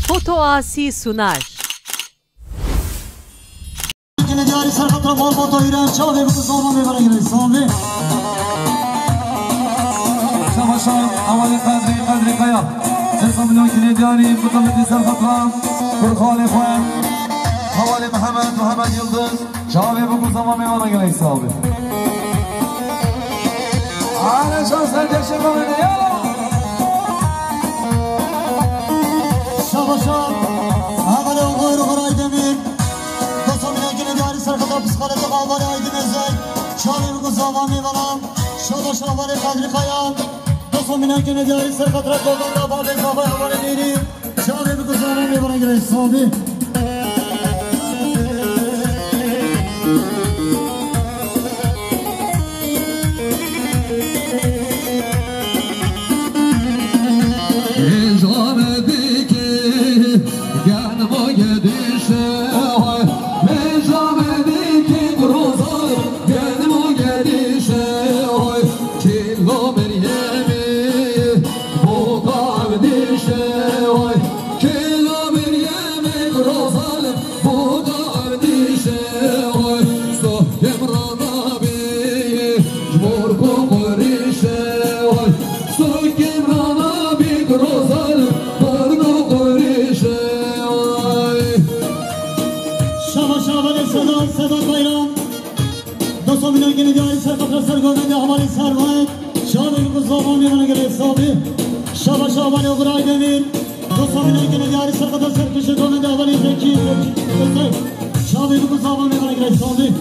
Foto Asi sunar. أولي قدري قيا سيصم مليون كندياني بطلة سرخطرة فرخالي خوان حوالي محمد يلدز شعبي بكو زمامي وانا قلي صابي على شخص هديك شبه من يلا شاب أولي وغير غراي دمين دوسو مليون كندياني سرخطرة بسخالة تقابالي عيد مرزاي شعبي بكو زمامي وانا شعبي قدري قيا دوسو مليون كندياني سرخطرة قوضان بابي بابي حوالي ديني شعبي بكو زمامي وانا قلي صابي شابانی اغرای دمیر دوستا می‌نی که نداری سرقدر سرکش کنه داوری زکی شابی بکن زبانی من اگرای سامی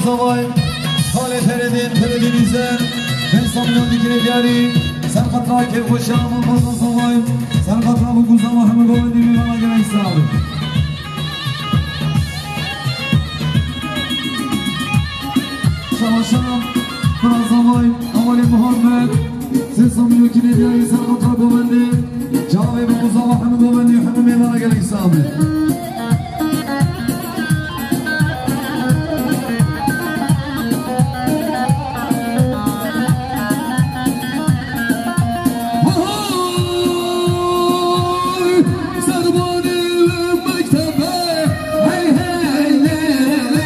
زوای حال پردین ایزن انسان میان دیگه دیاری سر خطرها که خوشم و بازا زوای سر خطرها و گوزم و همه گوهدی میان اگر ایسان شما برا زوای اولی محمد سیسا میان که دیاری سر خطرها گوهدی جاوی و گوزا و همه گوهدی و همه میان اگر ایسان Hey, hey, hey, hey.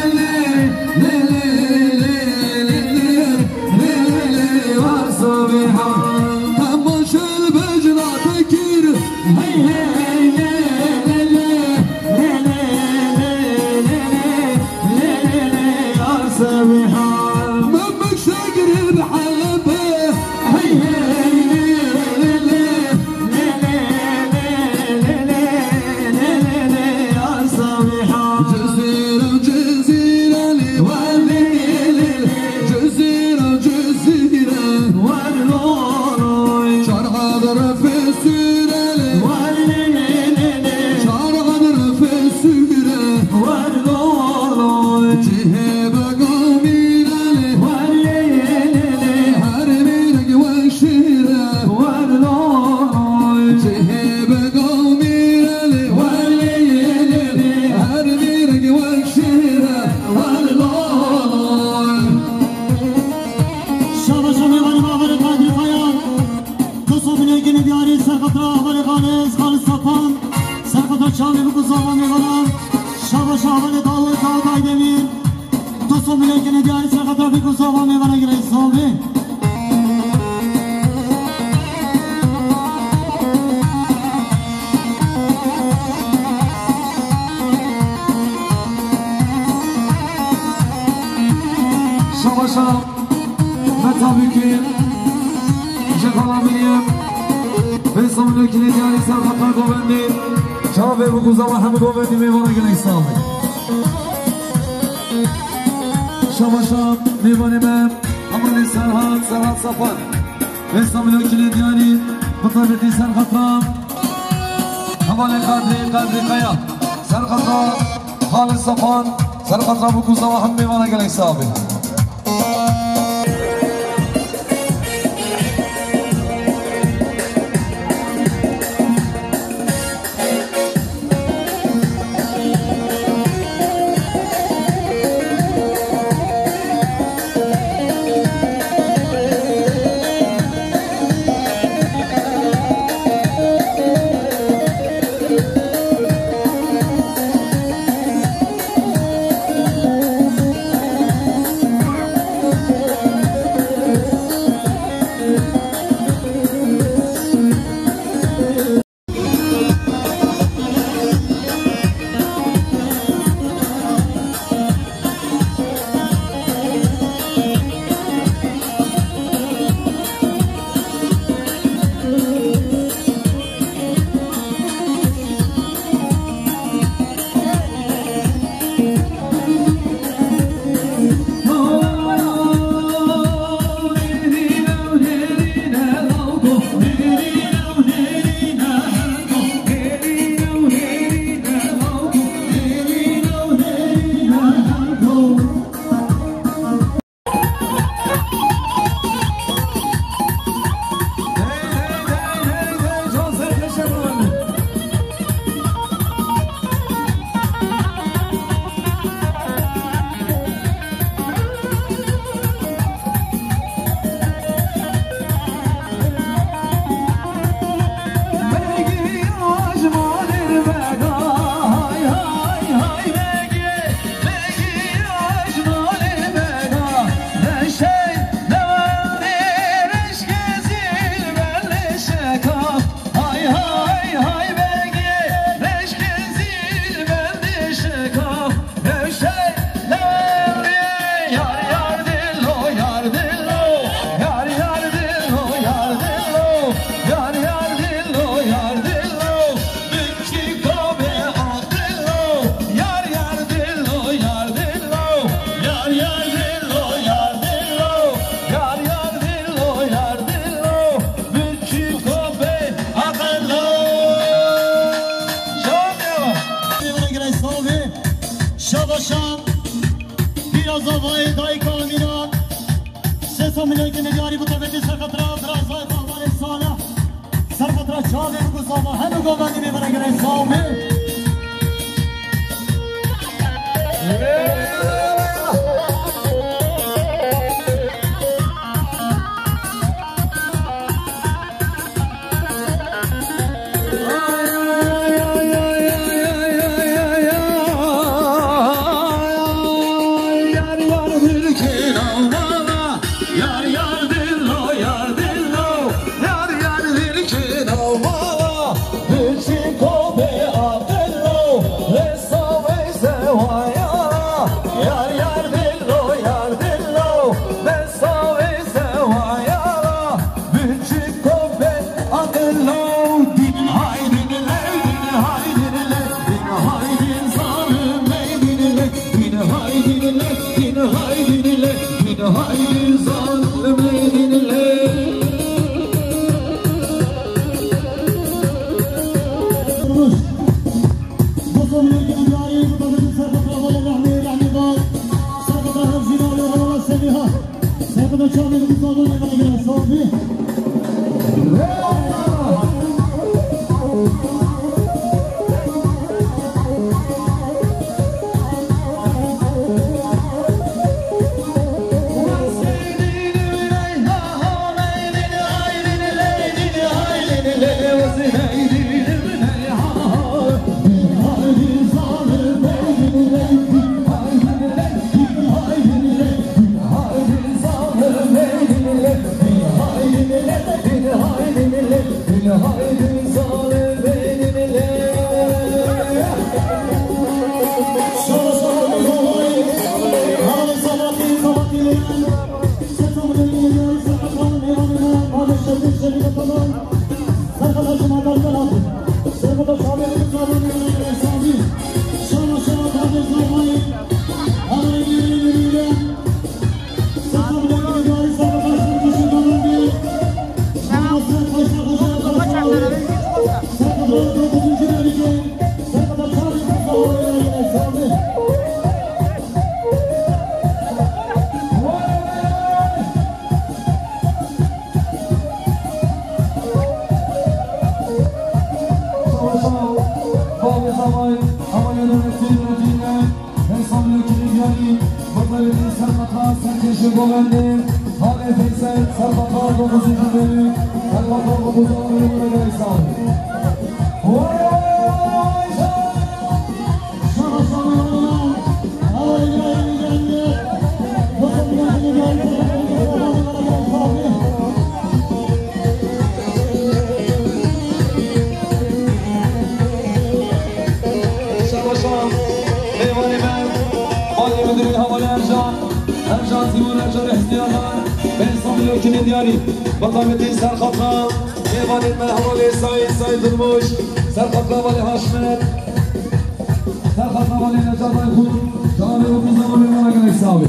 دیاری سرخط را بیکن صاحبا میبانه گره صاحبی شما متابقی شکالا میریم به سامنو که دیاری سرخط را گوبندی شما به بگوزا و همه گوبندی میبانه گره صاحبی شما میبانیم عمل سرحد صفان به سامنو که دیاری مطابقی سرخط را حوال قدری قیا سرخط را حال صفان سرخط را بگوزا و همه میبانه گره صاحبی Mutlu Sarkatlar Serkeşi Govendim Hale Feysel Sarkatlar 9. bölüm Sarkatlar 9. bölümüne göre sağlık. Ercan Timur Ercan İhtiyarlar Ben İstanbul Öykü'nün diyari Bakameti Serkatla Evan etme Havali Said Durmuş Serkatla Vali Haşmet Serkatla Vali Necat Aykun Canı Yokuz'dan Olumuna gerek sahibi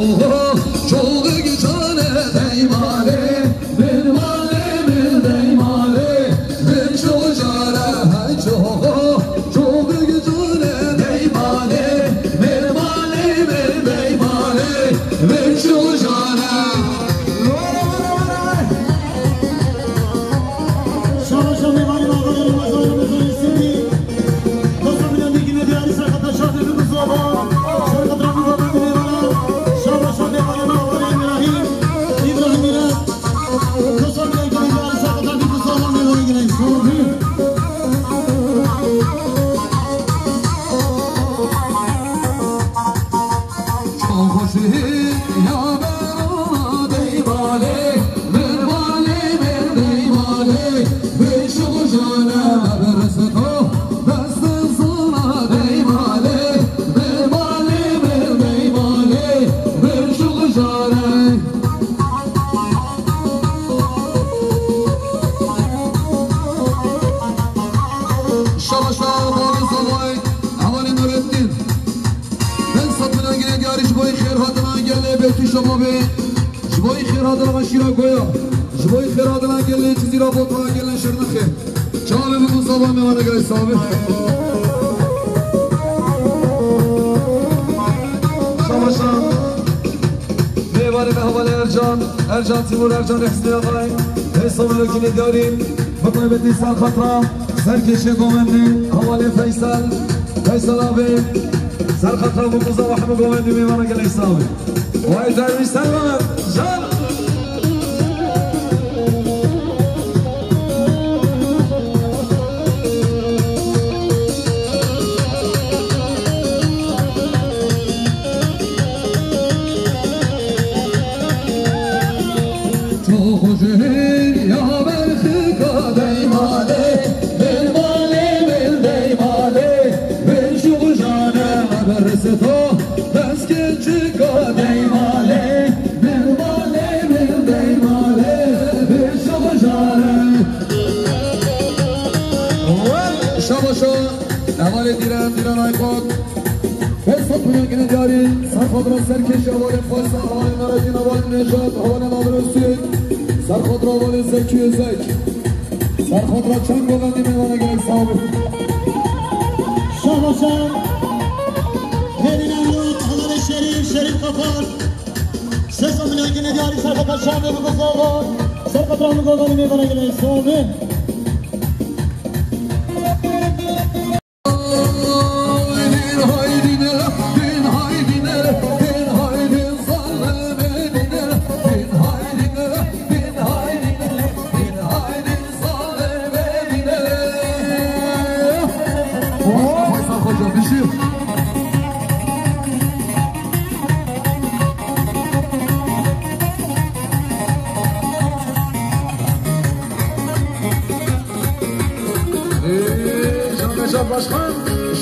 Haslivan çok güzel deymale bir male bir deymale bir çocara çok güzel deymale bir male bir deymale bir çocara جبوی خیرات را شیرا گویا جبوی خیرات را گلی چیزی را بوت را گلی شرنخه چاله بگو صابه میوانه گلی صابه شامشان میوانه به حواله ارجان تیمور ارجان حسنی آقای حساب لکنی داریم بطایبتی سال خطرا سرکشی گومندی حواله فیصل آبی سر خطرا بگوزا و همه گومندی میوانه گلی صابه وای درویش سلمان جان تو خوشهی یا برخی کادی مالی بل مالی بل دی مالی بل شو جانه برس تو بس که چی کادی مالی بل مالی بل دی مالی بل شو جانه شاباشو نوالی دیرن آیقاد حساب بلنگین جاری سرخود را سرکش آوال خواست آوال مراجین آوال نجات آوال مدرسی سرخود را آوال زکی زک سرخود را چند بلندی میوانه گرک صاحب شاباشان هلین امرود آوال شریف کفار سزا بلنگین جاری سرخود را شامل بگذ آوال سرخود را مگذاری میوانه گرک صاحب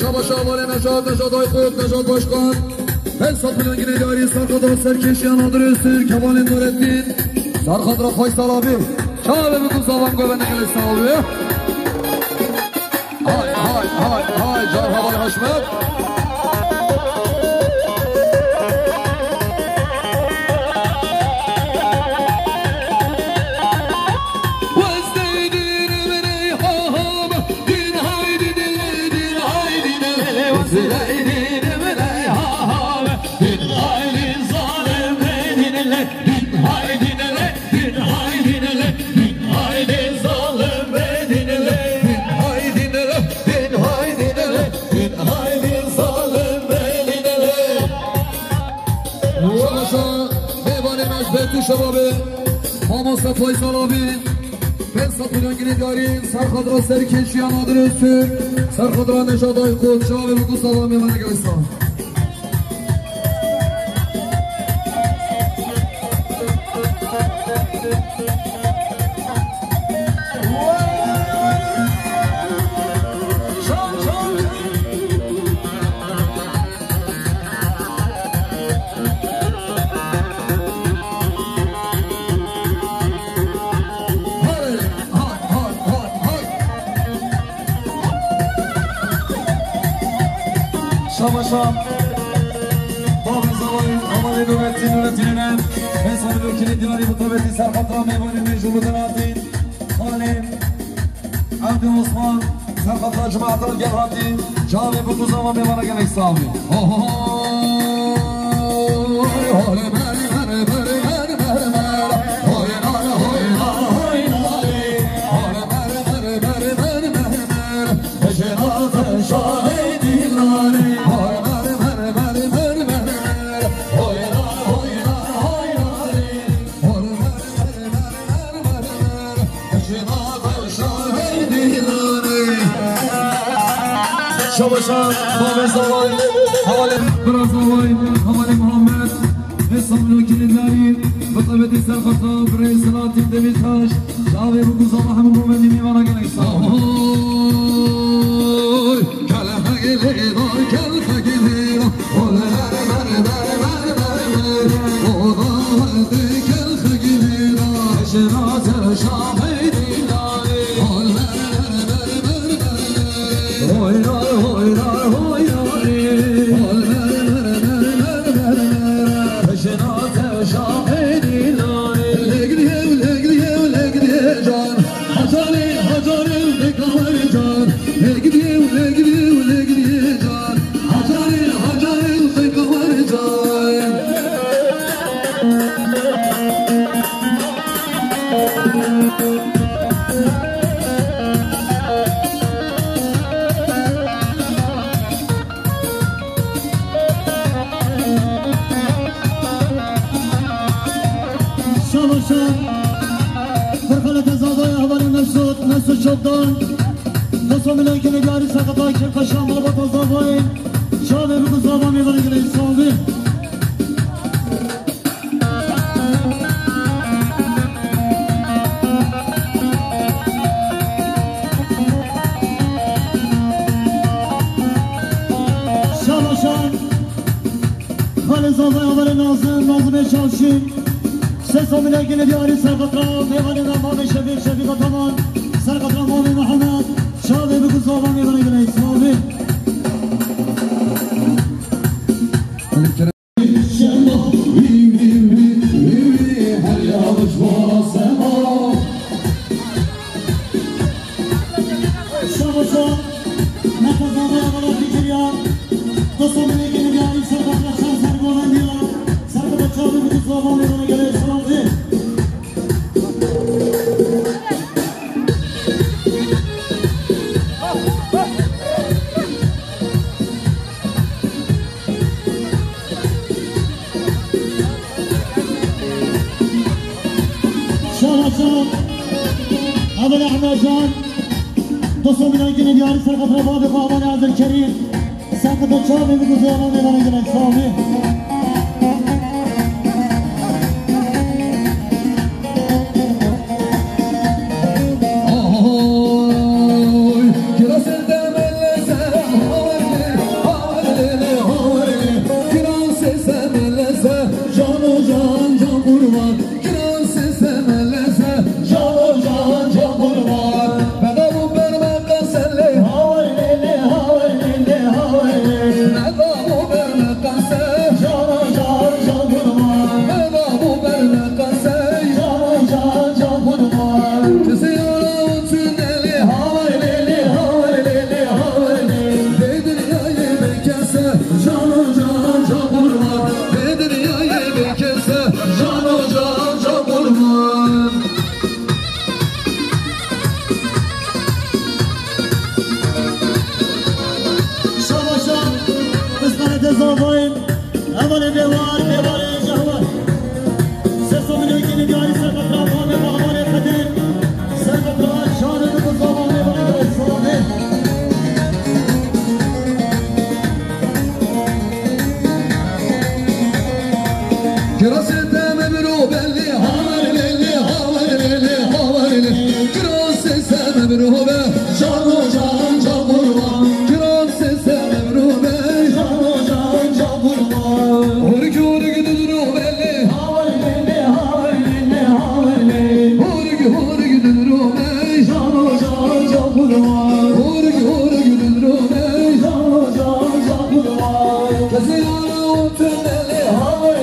شبا شبال نجات های خود نجات باشکن حساب میلیون داری سرخدر سرکشیان آدرسیر کمال نورالدین سرخدر فیصل آبی شبه بگو زبان گوه نگل سالوی های جار حوال حشمت شبابه ماموسا فیصل آبی حساب میلیون دارین سرخدر سرکشیان آدرسیر سرخدر نجات های خود شبابه بگو سلام من گوستان شام باب زوای آماده نورالدینم حساب میلیون دیناری مطابقی سرخطر میوانی میجور مدناتی خانم عبد عثمان سرخطر جماعت الگرهاتی جامعه بکوزا و میوانه گل اکسامی شباشان باب زوای حوالی برازوای حوالی محمد حساب میلیون داری بطبیعتی سرخطا برای سلاتی دمیتاش شعبه بگوزا محمد مومنی میوانا گل اکسام کله گلی دار کله گلی دار شدن نصف میلیون که نگاری سقطای که قشم بابا تازاوای شاده بگو زابا میباره گلی ساوی شامشان خالی زابای اول نازم شامشین 300 میلیون که نگاری سقطا میباره نمام شفیق تمام سرقطر مامی محمد شاده بگو زابا میبره گلی ساوی أبو أحمد جان تصوم من أجل ديار سرقة رباب قامان عبد الكريم ساقط الشامي بقزوان من أجل الشامي زافاين أول بيوار جهوار سيسو من يمكن دياري سرقة رافان بغمان خدين سرقة شان الزافان بغمان السلامين كراسة مبروب اللي هاول اللي هاول اللي هاول اللي كراسة مبروب جانو جان جابوروا كراسة مبروب جانو جان جابوروا ورق ورق دروب اللي هاول اللي هاول اللي هاول اللي ورق ورق دروب جانو جان جابوروا ورق ورق دروب جانو جان جابوروا كزيانا وتنلي هاول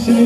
Hey,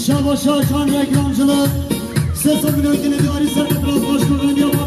Şabaşa can reklamcılık Ses o günü diğeri serkat baş koyan